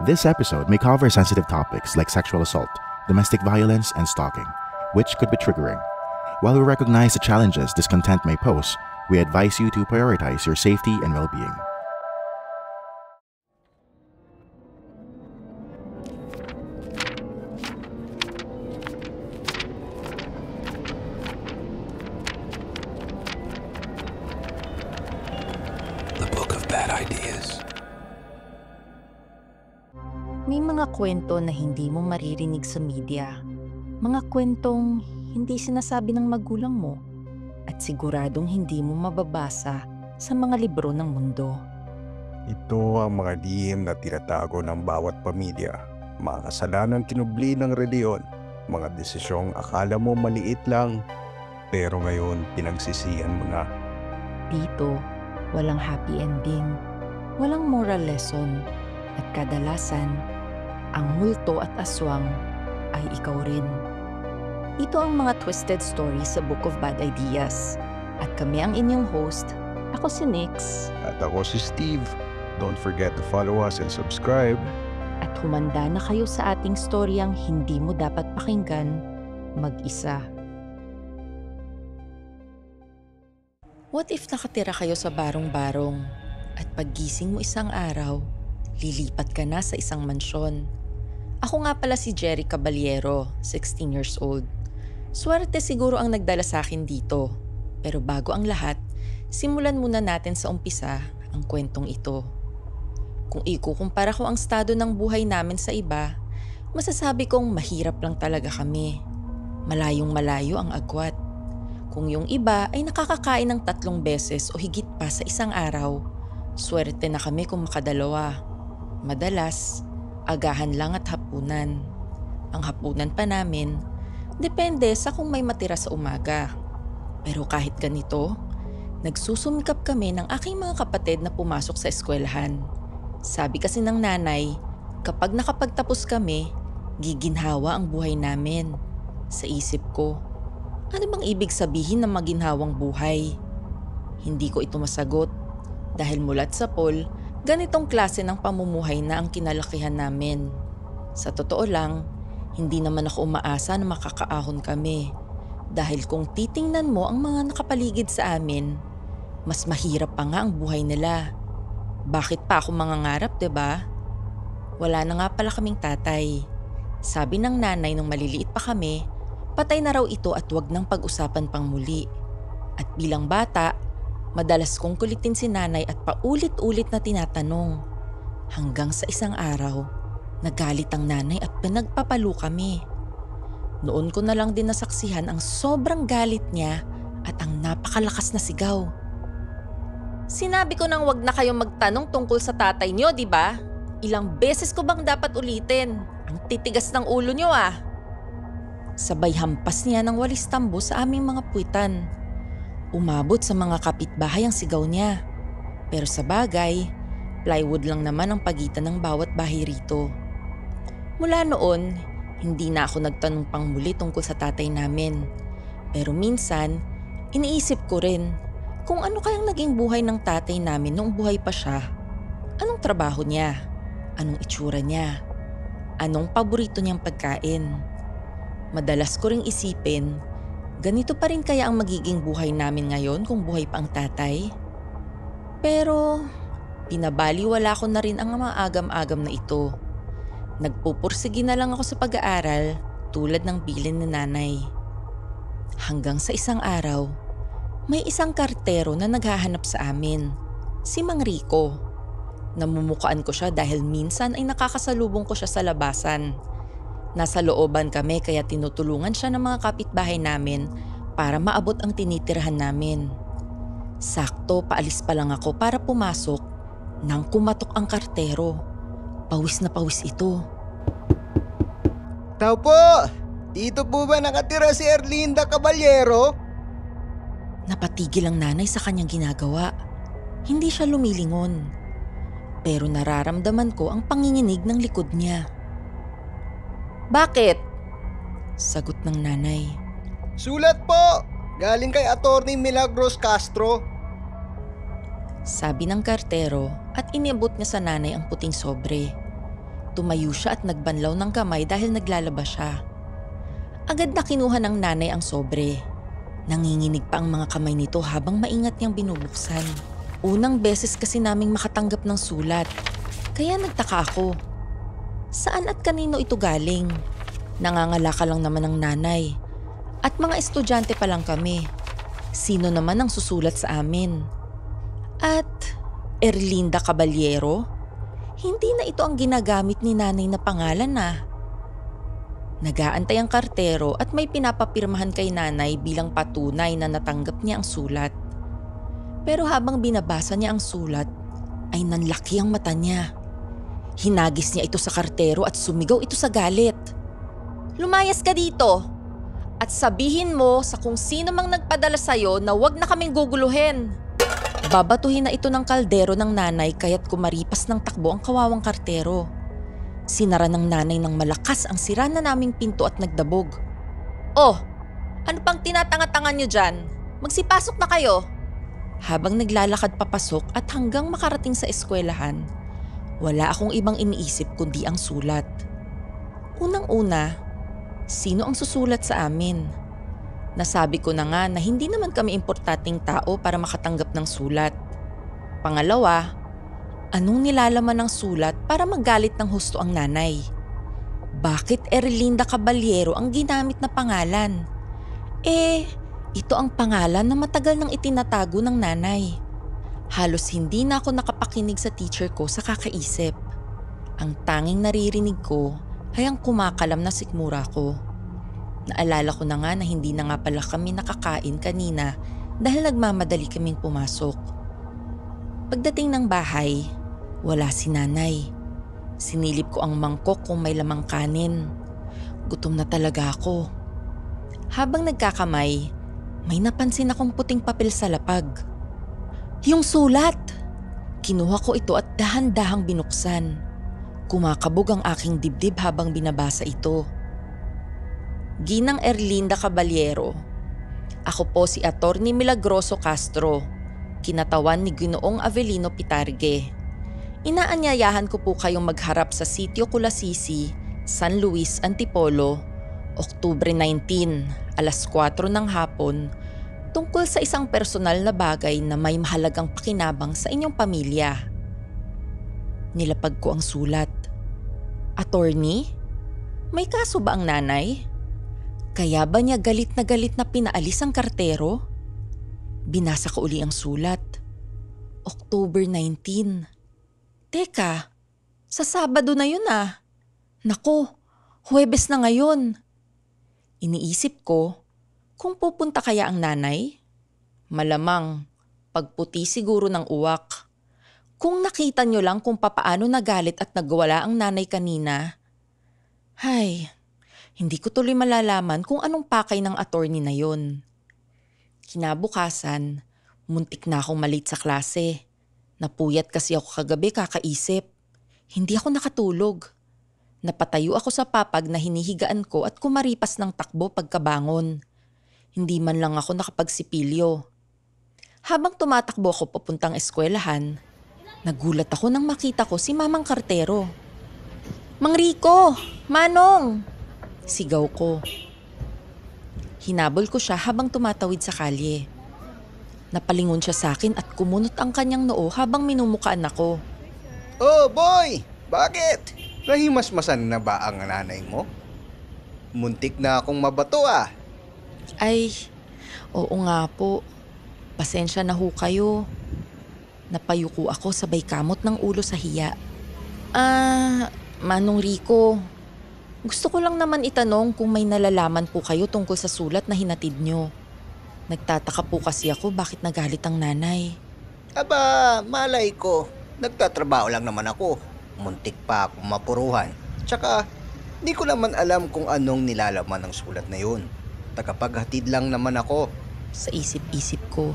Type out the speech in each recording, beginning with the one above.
This episode may cover sensitive topics like sexual assault, domestic violence, and stalking, which could be triggering. While we recognize the challenges this content may pose, we advise you to prioritize your safety and well-being. The Book of Bad Ideas. May mga kwento na hindi mo maririnig sa media. Mga kwentong hindi sinasabi ng magulang mo at siguradong hindi mo mababasa sa mga libro ng mundo. Ito ang mga lihim na tinatago ng bawat pamilya, mga kasalanang kinubli ng reliyon, mga desisyong akala mo maliit lang, pero ngayon pinagsisihan mo na. Dito, walang happy ending, walang moral lesson, at kadalasan, ang multo at aswang ay ikaw rin. Ito ang mga twisted stories sa Book of Bad Ideas. At kami ang inyong host. Ako si Nix. At ako si Steve. Don't forget to follow us and subscribe. At humanda na kayo sa ating storyang hindi mo dapat pakinggan mag-isa. What if nakatira kayo sa barong-barong at paggising mo isang araw, lilipat ka na sa isang mansyon? Ako nga pala si Jerry Caballero, 16 years old. Swerte siguro ang nagdala sa akin dito. Pero bago ang lahat, simulan muna natin sa umpisa ang kwentong ito. Kung ikukumpara ko ang estado ng buhay namin sa iba, masasabi kong mahirap lang talaga kami. Malayong malayo ang agwat. Kung yung iba ay nakakakain ng 3 beses o higit pa sa isang araw, swerte na kami kung makadalawa. Madalas, agahan lang at hapunan. Ang hapunan pa namin, depende sa kung may matira sa umaga. Pero kahit ganito, nagsusumikap kami ng aking mga kapatid na pumasok sa eskwelahan. Sabi kasi ng nanay, kapag nakapagtapos kami, giginhawa ang buhay namin. Sa isip ko, ano bang ibig sabihin ng maginhawang buhay? Hindi ko ito masagot dahil mulat sa Paul, ganitong klase ng pamumuhay na ang kinalakihan namin. Sa totoo lang, hindi naman ako umaasa na makakaahon kami. Dahil kung titingnan mo ang mga nakapaligid sa amin, mas mahirap pa nga ang buhay nila. Bakit pa ako mangangarap, diba? Wala na nga pala kaming tatay. Sabi ng nanay nung maliliit pa kami, patay na raw ito at wag nang pag-usapan pang muli. At bilang bata, madalas kong kulitin si nanay at paulit-ulit na tinatanong. Hanggang sa isang araw, nagalit ang nanay at pinagpapalo kami. Noon ko na lang din nasaksihan ang sobrang galit niya at ang napakalakas na sigaw. Sinabi ko nang wag na kayong magtanong tungkol sa tatay niyo, di ba? Ilang beses ko bang dapat ulitin? Ang titigas ng ulo niyo ah. Sabay hampas niya ng walis tambo sa aming mga puwitan. Umabot sa mga kapitbahay ang sigaw niya. Pero sa bagay, plywood lang naman ang pagitan ng bawat bahay rito. Mula noon, hindi na ako nagtanong pang muli tungkol sa tatay namin. Pero minsan, iniisip ko rin kung ano kayang naging buhay ng tatay namin noong buhay pa siya. Anong trabaho niya? Anong itsura niya? Anong paborito niyang pagkain? Madalas ko ring isipin, ganito pa rin kaya ang magiging buhay namin ngayon kung buhay pa ang tatay? Pero pinabaliwala ko na rin ang mga agam-agam na ito. Nagpupursige na lang ako sa pag-aaral tulad ng bilin ni nanay. Hanggang sa isang araw, may isang kartero na naghahanap sa amin, si Mang Rico. Namumukaan ko siya dahil minsan ay nakakasalubong ko siya sa labasan. Nasa looban kami kaya tinutulungan siya ng mga kapitbahay namin para maabot ang tinitirhan namin. Sakto paalis pa lang ako para pumasok nang kumatok ang kartero. Pawis na pawis ito. Tao po! Dito po ba nakatira si Erlinda Caballero? Napatigil ang nanay sa kanyang ginagawa. Hindi siya lumilingon. Pero nararamdaman ko ang panginginig ng likod niya. Bakit? Sagot ng nanay. Sulat po! Galing kay Attorney Milagros Castro. Sabi ng kartero at iniabot niya sa nanay ang puting sobre. Tumayo siya at nagbanlaw ng kamay dahil naglalaba siya. Agad na kinuha ng nanay ang sobre. Nanginginig pa ang mga kamay nito habang maingat niyang binubuksan. Unang beses kasi naming makatanggap ng sulat. Kaya nagtaka ako. Saan at kanino ito galing? Nangangalaka lang naman ng nanay. At mga estudyante pa lang kami. Sino naman ang susulat sa amin? At Erlinda Caballero? Hindi na ito ang ginagamit ni nanay na pangalan na. Nag-aantay ang kartero at may pinapapirmahan kay nanay bilang patunay na natanggap niya ang sulat. Pero habang binabasa niya ang sulat, ay nanlaki ang mata niya. Hinagis niya ito sa kartero at sumigaw ito sa galit. Lumayas ka dito at sabihin mo sa kung sino mang nagpadala sa'yo na wag na kaming guguluhin. Babatuhin na ito ng kaldero ng nanay kaya't kumaripas ng takbo ang kawawang kartero. Sinara ng nanay ng malakas ang sira na naming pinto at nagdabog. Oh, ano pang tinatanga-tanga nyo dyan? Magsipasok na kayo. Habang naglalakad papasok at hanggang makarating sa eskwelahan, wala akong ibang iniisip kundi ang sulat. Unang-una, sino ang susulat sa amin? Nasabi ko na nga na hindi naman kami importanteng tao para makatanggap ng sulat. Pangalawa, anong nilalaman ng sulat para magalit ng husto ang nanay? Bakit Erlinda Caballero ang ginamit na pangalan? Ito ang pangalan na matagal nang itinatago ng nanay. Halos hindi na ako nakapakinig sa teacher ko sa kakaisip. Ang tanging naririnig ko ay ang kumakalam na sikmura ko. Naalala ko na nga na hindi na nga pala kami nakakain kanina dahil nagmamadali kaming pumasok. Pagdating ng bahay, wala si nanay. Sinilip ko ang mangkok kung may lamang kanin. Gutom na talaga ako. Habang nagkakamay, may napansin akong puting papel sa lapag. Yung sulat! Kinuha ko ito at dahan-dahang binuksan. Kumakabog ang aking dibdib habang binabasa ito. Ginang Erlinda Caballero. Ako po si Atty. Milagroso Castro, kinatawan ni Ginoong Avelino Pitargue. Inaanyayahan ko po kayong magharap sa Sitio Culasisi, San Luis, Antipolo, Oktubre 19, alas 4 ng hapon, tungkol sa isang personal na bagay na may mahalagang pakinabang sa inyong pamilya. Nilapag ko ang sulat. Attorney? May kaso ba ang nanay? Kaya ba niya galit na pinaalis ang kartero? Binasa ko uli ang sulat. October 19. Teka, sa Sabado na yun ah. Nako, Huwebes na ngayon. Iniisip ko, kung pupunta kaya ang nanay? Malamang, pagputi siguro ng uwak. Kung nakita nyo lang kung papaano nagalit at nagwala ang nanay kanina. Hay, hindi ko tuloy malalaman kung anong pakay ng attorney na yon. Kinabukasan, muntik na akong malit sa klase. Napuyat kasi ako kagabi kakaisip. Hindi ako nakatulog. Napatayo ako sa papag na hinihigaan ko at kumaripas ng takbo pagkabangon. Hindi man lang ako nakapagsipilyo. Habang tumatakbo ako papuntang eskwelahan, nagulat ako nang makita ko si Mamang Kartero. "Mang Rico! Manong!" Sigaw ko. Hinabol ko siya habang tumatawid sa kalye. Napalingon siya sa akin at kumunot ang kanyang noo habang minumukaan ako. Oh boy! Bakit? Nahimasmasan na ba ang nanay mo? Muntik na akong mabato ah. Ay, oo nga po. Pasensya na ho kayo. Napayuko ako sabay kamot ng ulo sa hiya. Manong Rico, gusto ko lang naman itanong kung may nalalaman po kayo tungkol sa sulat na hinatid nyo. Nagtataka po kasi ako bakit nagalit ang nanay. Aba, malay ko. Nagtatrabaho lang naman ako. Muntik pa akong mapuruhan. Tsaka, di ko naman alam kung anong nilalaman ng sulat na yun. Tagapaghatid lang naman ako. Sa isip-isip ko.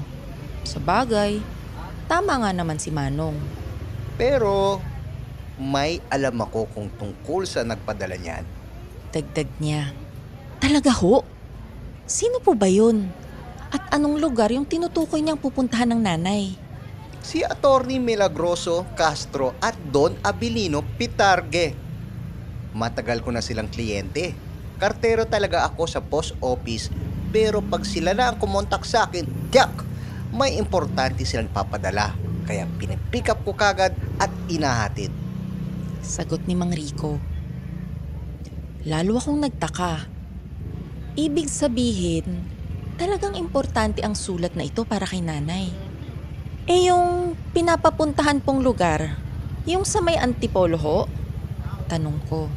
Sa bagay, tama nga naman si Manong. Pero, may alam ako kung tungkol sa nagpadala niyan. Dagdag niya. Talaga ho? Sino po ba yun? At anong lugar yung tinutukoy niyang pupuntahan ng nanay? Si Atty. Milagroso Castro at Don Avelino Pitargue. Matagal ko na silang kliyente. Kartero talaga ako sa post office, pero pag sila na ang kumontak sa akin, tiyak, may importante silang papadala. Kaya pinipick up ko kagad at inahatid. Sagot ni Mang Rico. Lalo akong nagtaka. Ibig sabihin, talagang importante ang sulat na ito para kay nanay. Yung pinapapuntahan pong lugar, yung sa may Antipolo ho? Tanong ko.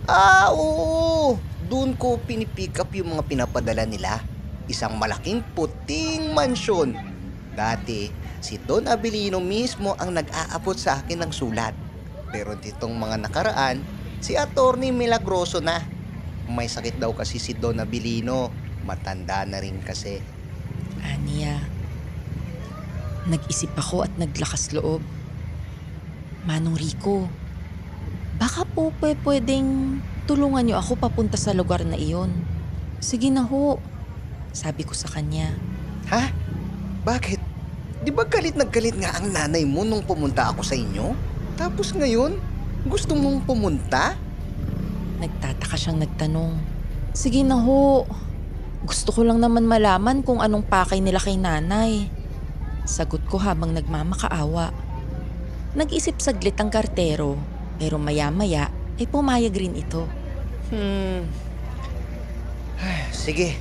Oo. Doon ko pinipick up yung mga pinapadala nila. Isang malaking puting mansyon. Dati, si Don Abilino mismo ang nag-aabot sa akin ng sulat. Pero ditong mga nakaraan, si Attorney Milagroso na. May sakit daw kasi si Don Abilino. Matanda na rin kasi. Aniya. Nag-isip ako at naglakas loob. Manong Rico, baka po pwedeng tulungan niyo ako papunta sa lugar na iyon. Sige na ho, sabi ko sa kanya. Ha? Bakit? Di ba galit na galit nga ang nanay mo nung pumunta ako sa inyo? Tapos ngayon, gusto mong pumunta? Nagtataka siyang nagtanong. Sige na ho, gusto ko lang naman malaman kung anong pakay nila kay nanay. Sagot ko habang nagmamakaawa. Nag-isip saglit ang kartero, pero maya-maya ay pumayag rin ito. Sige,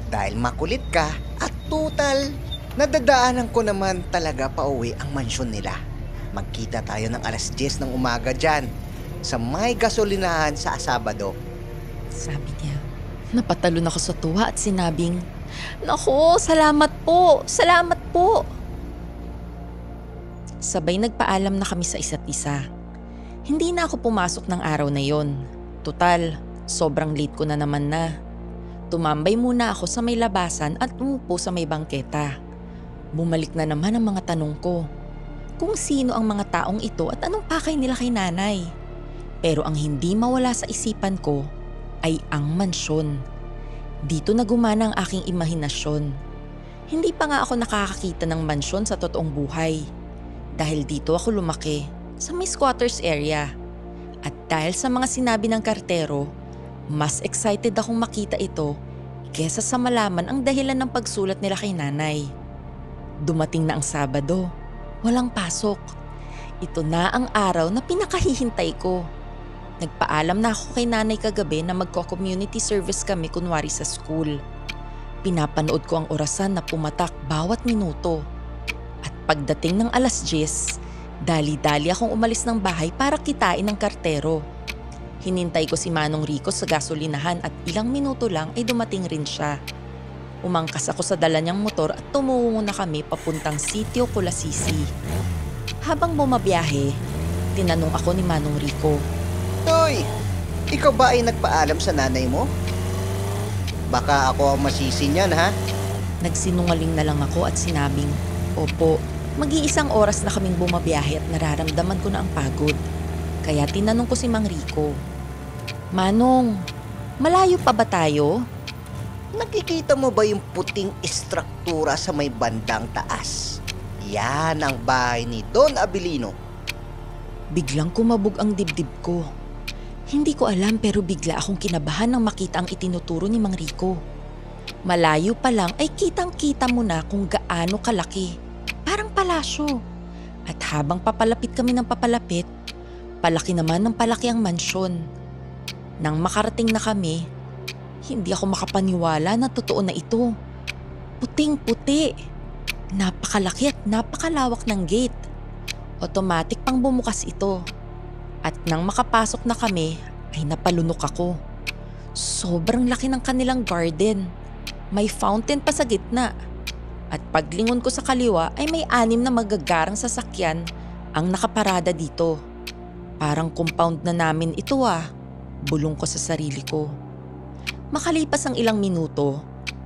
dahil makulit ka at total, nadadaanan ko naman talaga pauwi ang mansyon nila. Magkita tayo ng 10:00 ng umaga dyan, sa may gasolinahan sa Sabado. Sabi niya. Napatalon ako sa tuwa at sinabing, Naku, salamat po! Salamat po! Sabay nagpaalam na kami sa isa't isa. Hindi na ako pumasok ng araw na yon. Tutal, sobrang late ko na naman na. Tumambay muna ako sa may labasan at umupo sa may bangketa. Bumalik na naman ang mga tanong ko. Kung sino ang mga taong ito at anong pakay nila kay nanay. Pero ang hindi mawala sa isipan ko ay ang mansyon. Dito na gumana ang aking imahinasyon. Hindi pa nga ako nakakakita ng mansyon sa totoong buhay. Dahil dito ako lumaki, sa may squatters area. At dahil sa mga sinabi ng kartero, mas excited akong makita ito kesa sa malaman ang dahilan ng pagsulat nila kay nanay. Dumating na ang Sabado. Walang pasok. Ito na ang araw na pinakahihintay ko. Nagpaalam na ako kay nanay kagabi na magko-community service kami kunwari sa school. Pinapanood ko ang orasan na pumatak bawat minuto. At pagdating ng 10:00, dali-dali akong umalis ng bahay para kitain ng kartero. Hinintay ko si Manong Rico sa gasolinahan at ilang minuto lang ay dumating rin siya. Umangkas ako sa dala niyang motor at tumungo na kami papuntang Sitio Colasisi. Habang bumabiyahe, tinanong ako ni Manong Rico. Toy, ikaw ba ay nagpaalam sa nanay mo? Baka ako ang masisi niyan, ha? Nagsinungaling na lang ako at sinabing, Opo, mag-iisang oras na kaming bumabiyahe at nararamdaman ko na ang pagod. Kaya tinanong ko si Mang Rico, Manong, malayo pa ba tayo? Nakikita mo ba yung puting istruktura sa may bandang taas? Yan ang bahay ni Don Abilino. Biglang kumabog ang dibdib ko. Hindi ko alam pero bigla akong kinabahan nang makita ang itinuturo ni Mang Rico. Malayo pa lang ay kitang-kita mo na kung gaano kalaki. Parang palasyo. At habang papalapit kami ng papalapit, palaki naman ng palaki ang mansyon. Nang makarating na kami, hindi ako makapaniwala na totoo na ito. Puting-puti. Napakalaki at napakalawak ng gate. Automatic pang bumukas ito. At nang makapasok na kami, ay napalunok ako. Sobrang laki ng kanilang garden. May fountain pa sa gitna. At paglingon ko sa kaliwa ay may 6 na magagarang sasakyan ang nakaparada dito. Parang compound na namin ito bulong ko sa sarili ko. Makalipas ang ilang minuto,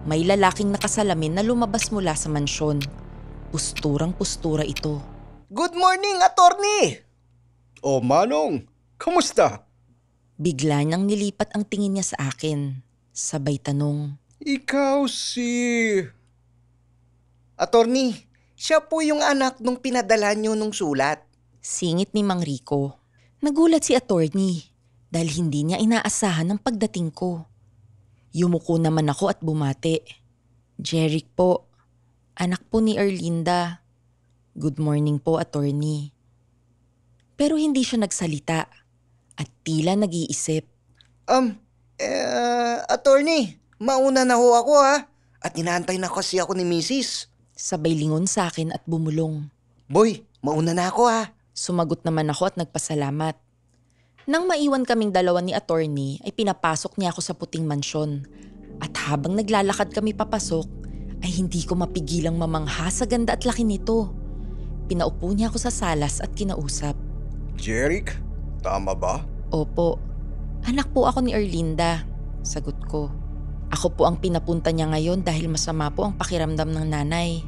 may lalaking nakasalamin na lumabas mula sa mansyon. Pusturang-pustura ito. Good morning, attorney! O Manong, kamusta? Bigla niyang nilipat ang tingin niya sa akin. Sabay tanong. Ikaw si... Attorney, siya po yung anak nung pinadala niyo nung sulat. Singit ni Mang Rico. Nagulat si attorney dahil hindi niya inaasahan ang pagdating ko. Yumuko naman ako at bumati. Jeric po, anak po ni Erlinda. Good morning po, attorney. Pero hindi siya nagsalita at tila nag-iisip. Attorney, mauna na ho ako ha. At inaantay na kasi ako ni Mrs. Sabay lingon sa akin at bumulong. Boy, mauna na ako ha. Sumagot naman ako at nagpasalamat. Nang maiwan kaming dalawa ni attorney ay pinapasok niya ako sa puting mansyon. At habang naglalakad kami papasok ay hindi ko mapigilang mamangha sa ganda at laki nito. Pinaupo niya ako sa salas at kinausap. Jeric, tama ba? Opo, anak po ako ni Erlinda, sagot ko. Ako po ang pinapunta niya ngayon dahil masama po ang pakiramdam ng nanay.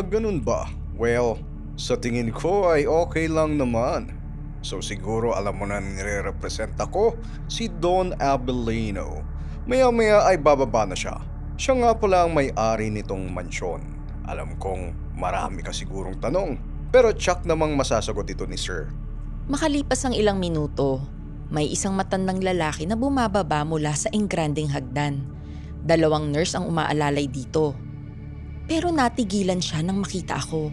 Ganun ba? Well, sa tingin ko ay okay lang naman. So siguro alam mo na nire-represent ako, si Don Abelino. Maya-maya ay bababa na siya. Siya nga pala ang may-ari nitong mansyon. Alam kong marami ka sigurong tanong, pero tsak namang masasagot ito ni Sir. Makalipas ang ilang minuto, may isang matandang lalaki na bumababa mula sa engrandeng hagdan. 2 nurse ang umaalalay dito. Pero natigilan siya nang makita ako.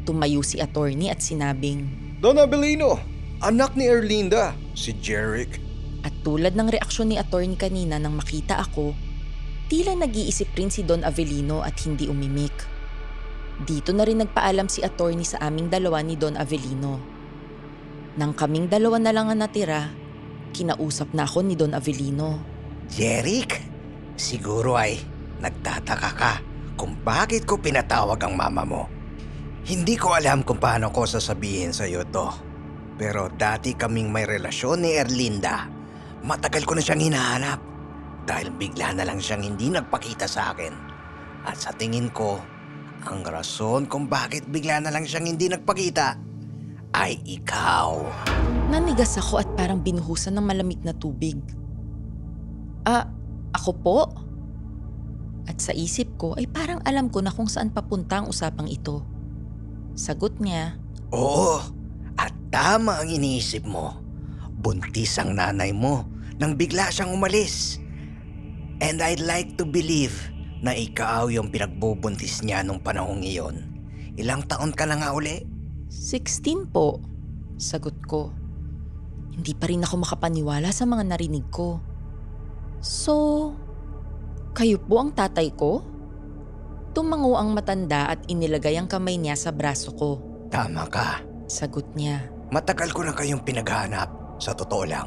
Tumayo si attorney at sinabing, Don Abelino, anak ni Erlinda, si Jeric. At tulad ng reaksyon ni attorney kanina nang makita ako, tila nag-iisip rin si Don Avelino at hindi umimik. Dito na rin nagpaalam si attorney sa aming dalawa ni Don Avelino. Nang kaming dalawa na lang ang natira, kinausap na ako ni Don Avelino. Jeric, siguro ay nagtataka ka kung bakit ko pinatawag ang mama mo. Hindi ko alam kung paano ko sasabihin sa iyo to. Pero dati kaming may relasyon ni Erlinda. Matagal ko na siyang hinahanap dahil bigla na lang siyang hindi nagpakita sa akin. At sa tingin ko, ang rason kung bakit bigla na lang siyang hindi nagpakita ay ikaw. Nanigas ako at parang binuhusan ng malamig na tubig. Ako po? At sa isip ko ay parang alam ko na kung saan papunta ang usapang ito. Sagot niya, Oo, at tama ang iniisip mo. Buntis ang nanay mo nang bigla siyang umalis. And I'd like to believe na ikaw yung pinagbubuntis niya nung panahong iyon. Ilang taon ka na nga uli? 16 po, sagot ko. Hindi pa rin ako makapaniwala sa mga narinig ko. So, kayo po ang tatay ko? Tumango ang matanda at inilagay ang kamay niya sa braso ko. Tama ka. Sagot niya. Matagal ko na kayong pinaghahanap, sa totoo lang.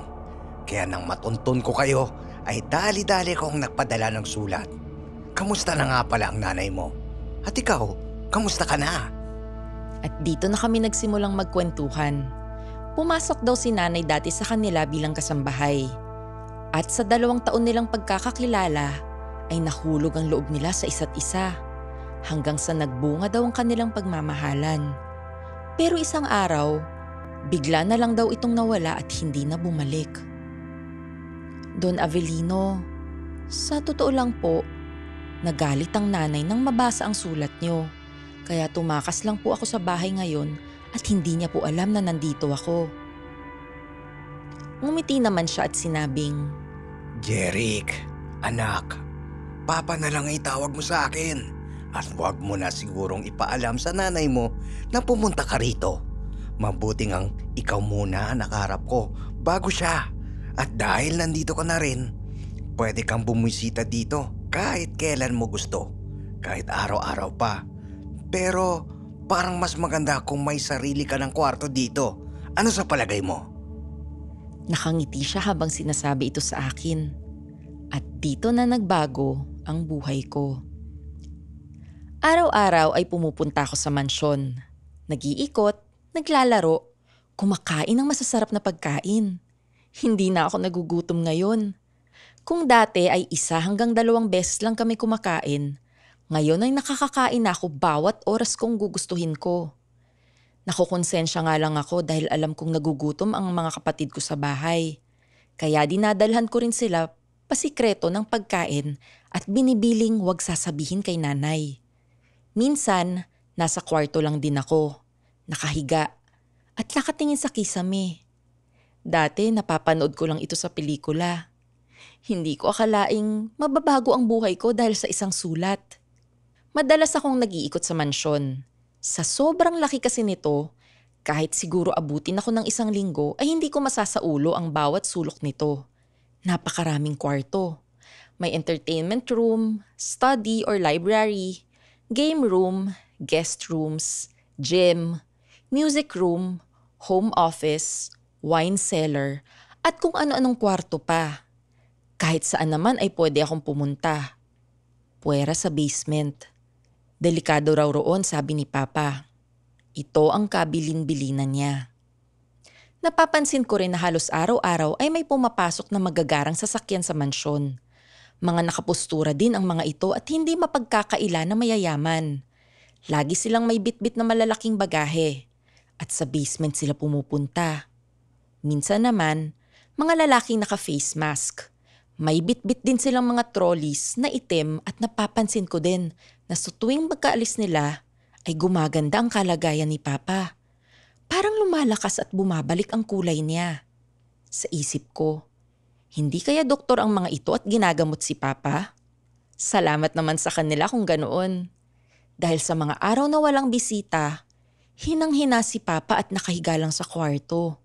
Kaya nang matuntun ko kayo, ay dali-dali kong nagpadala ng sulat. Kamusta na nga pala ang nanay mo? At ikaw, kamusta ka na? At dito na kami nagsimulang magkwentuhan. Pumasok daw si nanay dati sa kanila bilang kasambahay. At sa 2 taon nilang pagkakakilala, ay nahulog ang loob nila sa isa't isa. Hanggang sa nagbunga daw ang kanilang pagmamahalan. Pero isang araw, bigla na lang daw itong nawala at hindi na bumalik. Don Avelino, sa totoo lang po, nagalit ang nanay nang mabasa ang sulat niyo. Kaya tumakas lang po ako sa bahay ngayon at hindi niya po alam na nandito ako. Ngumiti naman siya at sinabing, Jeric, anak, papa na lang itawag mo sa akin. At huwag mo na sigurong ipaalam sa nanay mo na pumunta ka rito. Mabuting ang ikaw muna ang nakaharap ko bago siya. At dahil nandito ka na rin, pwede kang bumisita dito kahit kailan mo gusto. Kahit araw-araw pa. Pero parang mas maganda kung may sarili ka ng kwarto dito. Ano sa palagay mo? Nakangiti siya habang sinasabi ito sa akin. At dito na nagbago ang buhay ko. Araw-araw ay pumupunta ako sa mansyon. Nag-iikot, naglalaro, kumakain ng masasarap na pagkain. Hindi na ako nagugutom ngayon. Kung dati ay 1 hanggang 2 beses lang kami kumakain, ngayon ay nakakakain na ako bawat oras kong gugustuhin ko. Nakukonsensya nga lang ako dahil alam kong nagugutom ang mga kapatid ko sa bahay. Kaya dinadalhan ko rin sila pasikreto ng pagkain at binibiling wag sasabihin kay nanay. Minsan, nasa kwarto lang din ako, nakahiga, at nakatingin sa kisame. Dati napapanood ko lang ito sa pelikula. Hindi ko akalaing mababago ang buhay ko dahil sa isang sulat. Madalas akong nag-iikot sa mansyon. Sa sobrang laki kasi nito, kahit siguro abutin ako ng 1 linggo ay hindi ko masasaulo ang bawat sulok nito. Napakaraming kwarto. May entertainment room, study or library, game room, guest rooms, gym, music room, home office, wine cellar, at kung ano-anong kwarto pa. Kahit saan naman ay pwede akong pumunta. Puwera sa basement. Delikado raw roon, sabi ni Papa. Ito ang kabilin-bilinan niya. Napapansin ko rin na halos araw-araw ay may pumapasok na magagarang sasakyan sa mansyon. Mga nakapustura din ang mga ito at hindi mapagkakaila na mayayaman. Lagi silang may bitbit na malalaking bagahe at sa basement sila pumupunta. Minsan naman, mga lalaking naka-face mask. May bitbit din silang mga trolleys na itim at napapansin ko din na sa tuwing magkaalis nila ay gumaganda ang kalagayan ni Papa. Parang lumalakas at bumabalik ang kulay niya. Sa isip ko, hindi kaya doktor ang mga ito at ginagamot si Papa? Salamat naman sa kanila kung ganoon. Dahil sa mga araw na walang bisita, hinang-hina si Papa at nakahiga lang sa kwarto.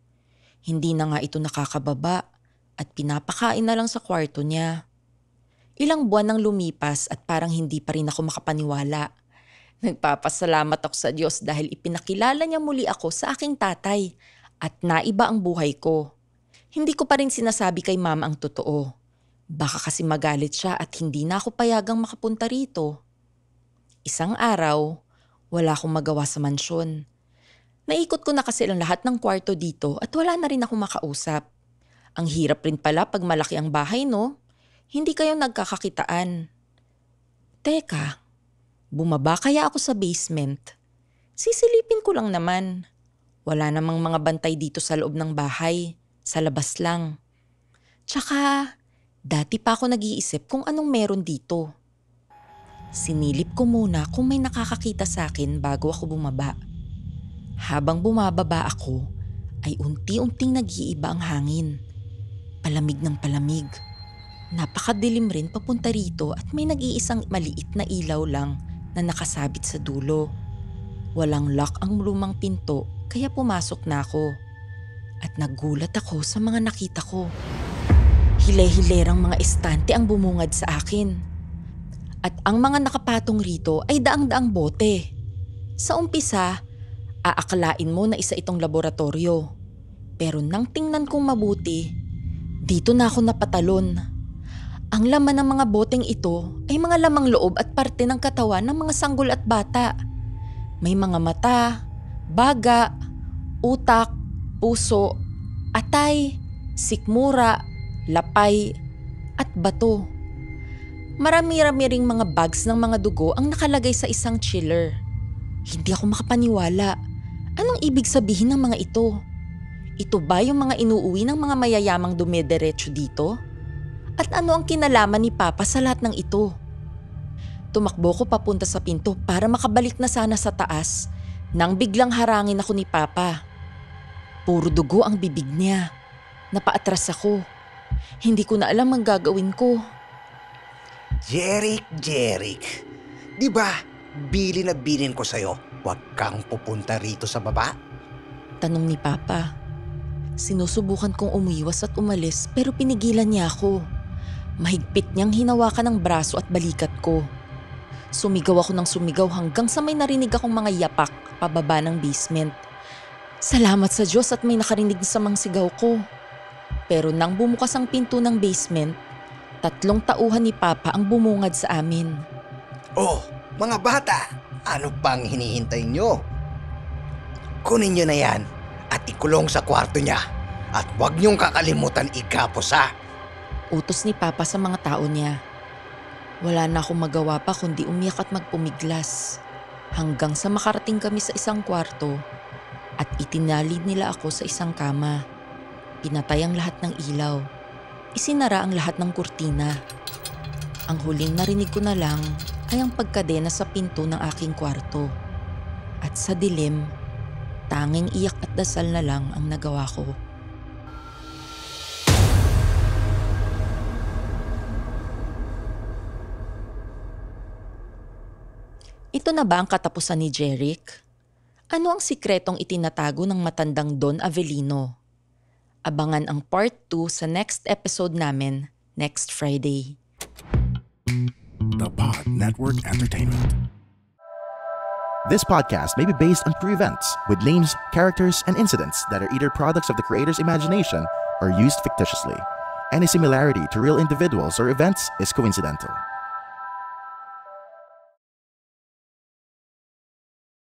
Hindi na nga ito nakakababa at pinapakain na lang sa kwarto niya. Ilang buwan nang lumipas at parang hindi pa rin ako makapaniwala. Nagpapasalamat ako sa Diyos dahil ipinakilala niya muli ako sa aking tatay at naiba ang buhay ko. Hindi ko pa rin sinasabi kay Mama ang totoo. Baka kasi magalit siya at hindi na ako payagang makapunta rito. Isang araw, wala akong magawa sa mansyon. Naikot ko na kasi ang lahat ng kwarto dito at wala na rin akong makausap. Ang hirap rin pala pag malaki ang bahay, no? Hindi kayo nagkakakitaan. Teka, bumaba kaya ako sa basement? Sisilipin ko lang naman. Wala namang mga bantay dito sa loob ng bahay. Sa labas lang. Tsaka, dati pa ako nag-iisip kung anong meron dito. Sinilip ko muna kung may nakakakita sa akin bago ako bumaba. Habang bumababa ako, ay unti-unting nag-iiba ang hangin. Palamig ng palamig. Napakadilim rin papunta rito at may nag-iisang maliit na ilaw lang na nakasabit sa dulo. Walang lock ang lumang pinto kaya pumasok na ako. At nagulat ako sa mga nakita ko. Hile-hilerang mga estante ang bumungad sa akin. At ang mga nakapatong rito ay daang-daang bote. Sa umpisa, aakalain mo na isa itong laboratorio. Pero nang tingnan kong mabuti, dito na ako napatalon. Ang laman ng mga boteng ito ay mga lamang loob at parte ng katawan ng mga sanggol at bata. May mga mata, baga, utak, puso, atay, sikmura, lapay, at bato. Marami-rami ring mga bags ng mga dugo ang nakalagay sa isang chiller. Hindi ako makapaniwala. Anong ibig sabihin ng mga ito? Ito ba yung mga inuuwi ng mga mayayamang dumediretso dito? At ano ang kinalaman ni Papa sa lahat ng ito? Tumakbo ko papunta sa pinto para makabalik na sana sa taas nang biglang harangin ako ni Papa. Puro dugo ang bibig niya. Napaatras ako. Hindi ko na alam ang gagawin ko. Jeric, di ba bilin na bilin ko sa'yo, huwag kang pupunta rito sa baba? Tanong ni Papa. Sinusubukan kong umiwas at umalis pero pinigilan niya ako. Mahigpit niyang hinawakan ang braso at balikat ko. Sumigaw ako ng sumigaw hanggang sa may narinig akong mga yapak pababa ng basement. Salamat sa Diyos at may nakarinig sa mga sigaw ko. Pero nang bumukas ang pinto ng basement, 3 tauhan ni Papa ang bumungad sa amin. Oh, mga bata, ano pang hinihintay nyo? Kunin nyo na yan at ikulong sa kwarto niya at huwag niyong kakalimutan ikapos ha. Utos ni Papa sa mga tao niya. Wala na akong magawa pa kundi umiyak at magpumiglas. Hanggang sa makarating kami sa isang kwarto at itinalid nila ako sa isang kama. Pinatay ang lahat ng ilaw. Isinara ang lahat ng kurtina. Ang huling narinig ko na lang ay ang pagkadena sa pinto ng aking kwarto. At sa dilim, tanging iyak at dasal na lang ang nagawa ko. Ito na ba ang katapusan ni Jeric? Ano ang sikretong itinatago ng matandang Don Avelino? Abangan ang part 2 sa next episode namin next Friday. The Pod Network Entertainment. This podcast may be based on true events with names, characters, and incidents that are either products of the creator's imagination or used fictitiously. Any similarity to real individuals or events is coincidental.